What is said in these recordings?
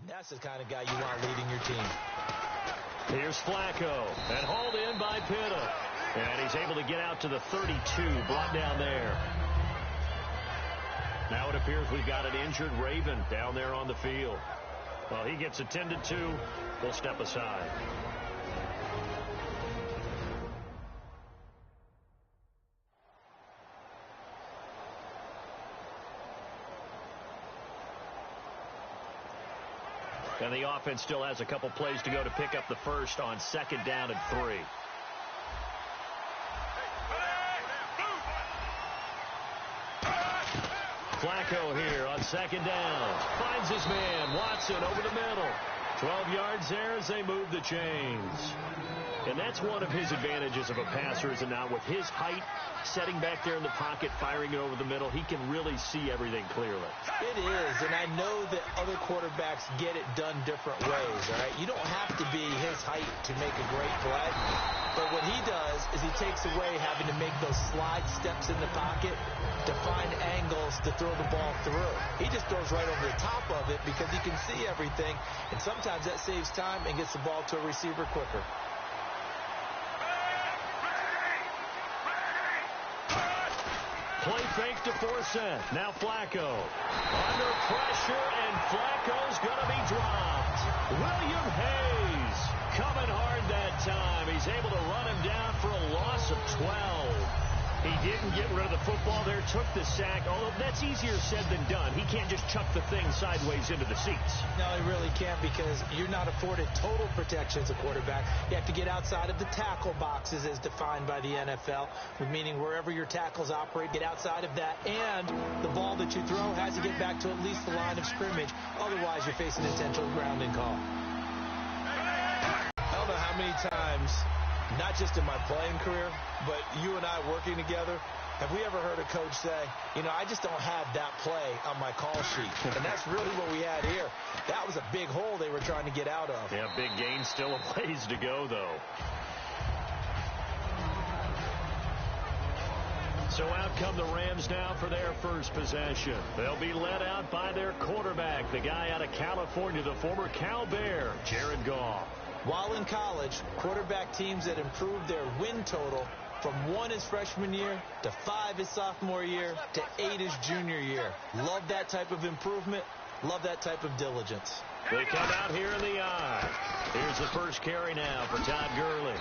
And that's the kind of guy you want leading your team. Here's Flacco, and hauled in by Pitta. And he's able to get out to the 32, brought down there. Now it appears we've got an injured Raven down there on the field. Well, he gets attended to. We'll step aside. And the offense still has a couple plays to go to pick up the first on 2nd down and 3. Flacco here on 2nd down. Finds his man, Watson, over the middle. 12 yards there as they move the chains. And that's one of his advantages of a passer, is it not? With his height, setting back there in the pocket, firing it over the middle, he can really see everything clearly. It is, and I know that other quarterbacks get it done different ways, all right? You don't have to be his height to make a great play. But what he does is he takes away having to make those slide steps in the pocket to find angles to throw the ball through. He just throws right over the top of it because he can see everything, and sometimes that saves time and gets the ball to a receiver quicker. Play fake to force it. Now Flacco under pressure, and Flacco's going to be dropped. William Hayes coming hard that time. He's able to run him down for a loss of 12. He didn't get rid of the football there, took the sack, although that's easier said than done. He can't just chuck the thing sideways into the seats. No, he really can't, because you're not afforded total protection as a quarterback. You have to get outside of the tackle boxes as defined by the NFL, meaning wherever your tackles operate, get outside of that, and the ball that you throw has to get back to at least the line of scrimmage. Otherwise, you're facing intentional grounding call. I don't know how many times, not just in my playing career, but you and I working together, have we ever heard a coach say, you know, I just don't have that play on my call sheet? And that's really what we had here. That was a big hole they were trying to get out of. Yeah, big gain, still a ways to go, though. So out come the Rams now for their first possession. They'll be led out by their quarterback, the guy out of California, the former Cal Bear, Jared Goff. While in college, quarterback teams that improved their win total from 1 his freshman year to 5 his sophomore year to 8 his junior year. Love that type of improvement. Love that type of diligence. They come out here in the I. Here's the first carry now for Todd Gurley.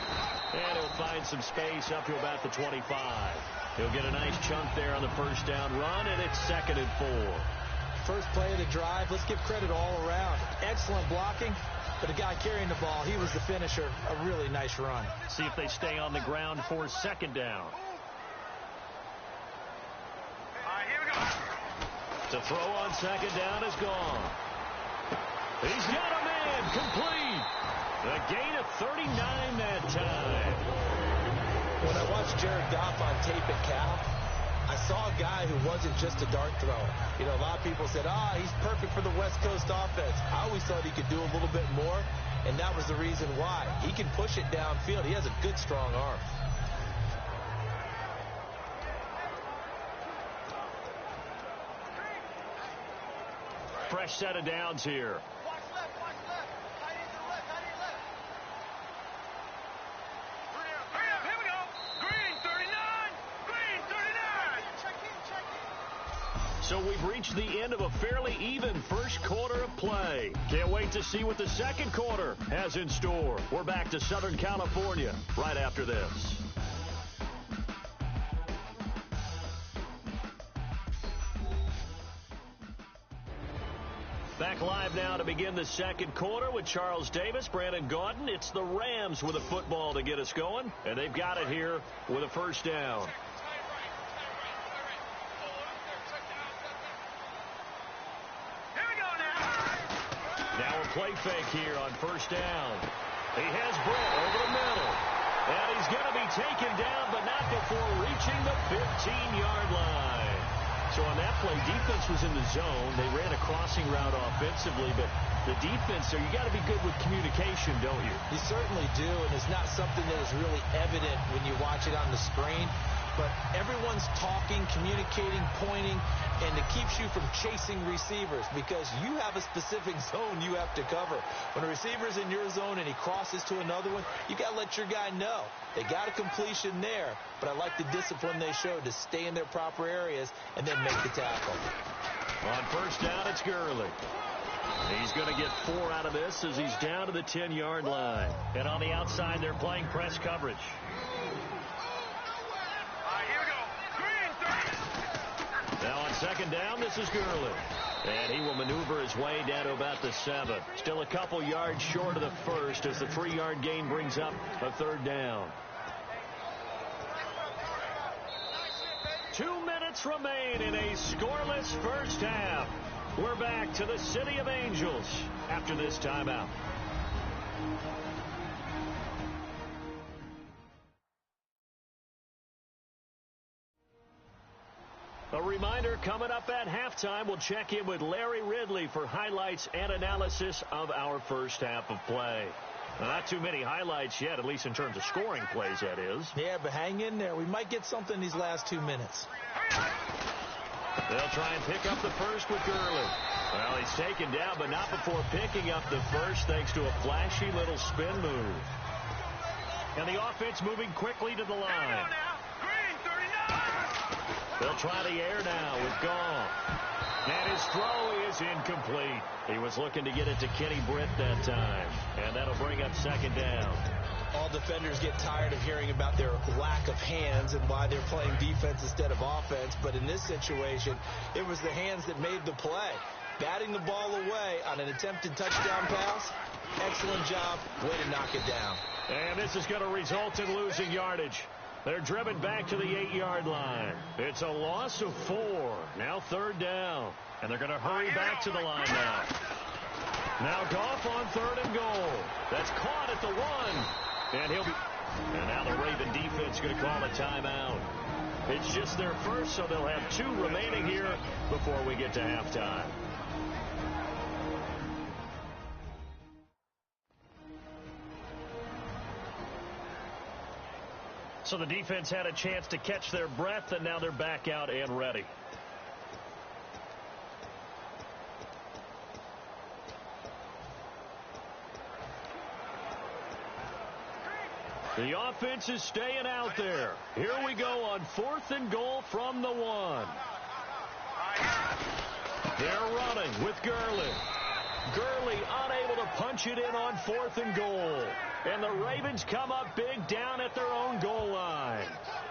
And he'll find some space up to about the 25. He'll get a nice chunk there on the first down run, and it's 2nd and 4. First play of the drive, let's give credit all around. Excellent blocking. But the guy carrying the ball, he was the finisher. A really nice run. See if they stay on the ground for 2nd down. All right, here we go. To throw on 2nd down is gone. He's got a man, complete. The gain of 39 that time. When I watched Jared Goff on tape at Cal, I saw a guy who wasn't just a dart thrower. You know, a lot of people said, he's perfect for the West Coast offense. I always thought he could do a little bit more, and that was the reason why. He can push it downfield. He has a good, strong arm. Fresh set of downs here. Watch left, watch left. Tight end to the left, tight end left. Hurry up, here we go. Green, 39. Green, 39. Check in. So we've reached the end of a fairly even first quarter of play. Can't wait to see what the second quarter has in store. We're back to Southern California right after this. Back live now to begin the second quarter with Charles Davis, Brandon Gaudin. It's the Rams with a football to get us going, and they've got it here with a first down. Here we go now. Now a play fake here on first down. He has Brett over the middle, and he's going to be taken down, but not before reaching the 15-yard line. So on that play, defense was in the zone. They ran a crossing route offensively, but the defense, so you got to be good with communication, don't you? You certainly do, and it's not something that is really evident when you watch it on the screen. but everyone's talking, communicating, pointing, and it keeps you from chasing receivers because you have a specific zone you have to cover. When a receiver's in your zone and he crosses to another one, you got to let your guy know. They got a completion there, but I like the discipline they showed to stay in their proper areas and then make the tackle. On first down, it's Gurley. He's going to get 4 out of this as he's down to the 10-yard line. And on the outside, they're playing press coverage. Here we go. Green 30. Now on second down, this is Gurley. And he will maneuver his way down to about the 7. Still a couple yards short of the first as the 3-yard gain brings up a third down. 2 minutes remain in a scoreless first half. We're back to the City of Angels after this timeout. A reminder, coming up at halftime, we'll check in with Larry Ridley for highlights and analysis of our first half of play. Well, not too many highlights yet, at least in terms of scoring plays, that is. Yeah, but hang in there. We might get something these last 2 minutes. They'll try and pick up the first with Gurley. Well, he's taken down, but not before picking up the first thanks to a flashy little spin move. And the offense moving quickly to the line. Green 39. They'll try the air now with Goff. And his throw is incomplete. He was looking to get it to Kenny Britt that time. And that'll bring up second down. All defenders get tired of hearing about their lack of hands and why they're playing defense instead of offense. But in this situation, it was the hands that made the play. Batting the ball away on an attempted touchdown pass. Excellent job. Way to knock it down. And this is going to result in losing yardage. They're driven back to the 8-yard line. It's a loss of 4. Now third down. And they're going to hurry back to the line now. Now Goff on 3rd and goal. That's caught at the 1. And now the Raven defense going to call a timeout. It's just their first, so they'll have 2 remaining here before we get to halftime. So the defense had a chance to catch their breath, and now they're back out and ready. The offense is staying out there. Here we go on 4th and goal from the 1. They're running with Gurley. Gurley unable to punch it in on 4th and goal. And the Ravens come up big down at their own goal line.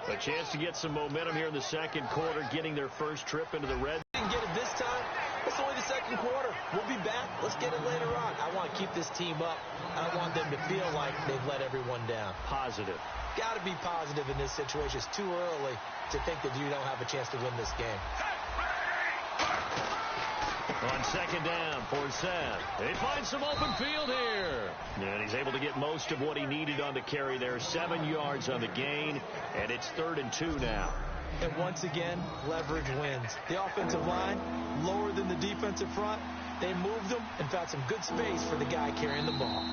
A chance to get some momentum here in the second quarter, getting their first trip into the red. Didn't get it this time. It's only the second quarter. We'll be back. Let's get it later on. I want to keep this team up. I don't want them to feel like they've let everyone down. Positive. Got to be positive in this situation. It's too early to think that you don't have a chance to win this game. On second down for Seth. They find some open field here. And he's able to get most of what he needed on the carry there. 7 yards on the gain. And it's 3rd and 2 now. And once again, leverage wins. The offensive line, lower than the defensive front. They moved them and found some good space for the guy carrying the ball.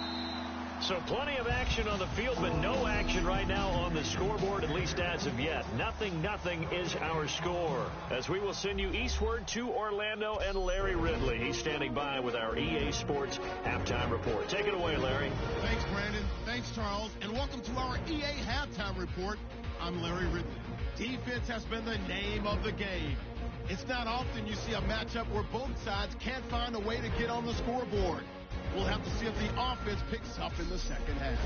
So plenty of action on the field, but no action right now on the scoreboard, at least as of yet. 0-0 is our score, as we will send you eastward to Orlando and Larry Ridley. He's standing by with our EA Sports Halftime Report. Take it away, Larry. Thanks, Brandon. Thanks, Charles. And welcome to our EA Halftime Report. I'm Larry Ridley. Defense has been the name of the game. It's not often you see a matchup where both sides can't find a way to get on the scoreboard. We'll have to see if the offense picks up in the second half.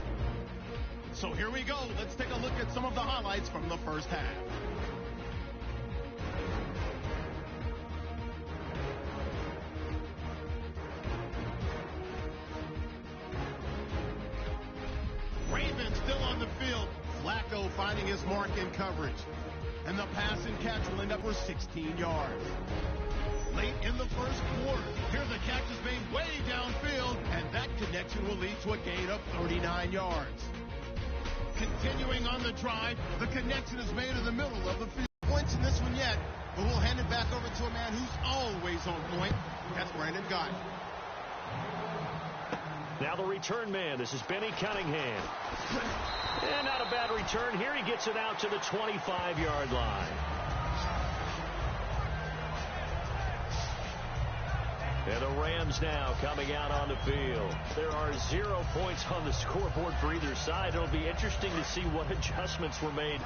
So here we go. Let's take a look at some of the highlights from the first half. Ravens still on the field. Flacco finding his mark in coverage. And the pass and catch will end up for 16 yards. Late in the first quarter, here the catch is made way downfield, and that connection will lead to a gain of 39 yards. Continuing on the drive, the connection is made in the middle of the field. Points in this one yet, but we'll hand it back over to a man who's always on point. That's Brandon Gott. Now the return man. This is Benny Cunningham. And not a bad return here. He gets it out to the 25-yard line. And the Rams now coming out on the field. There are 0 points on the scoreboard for either side. It'll be interesting to see what adjustments were made.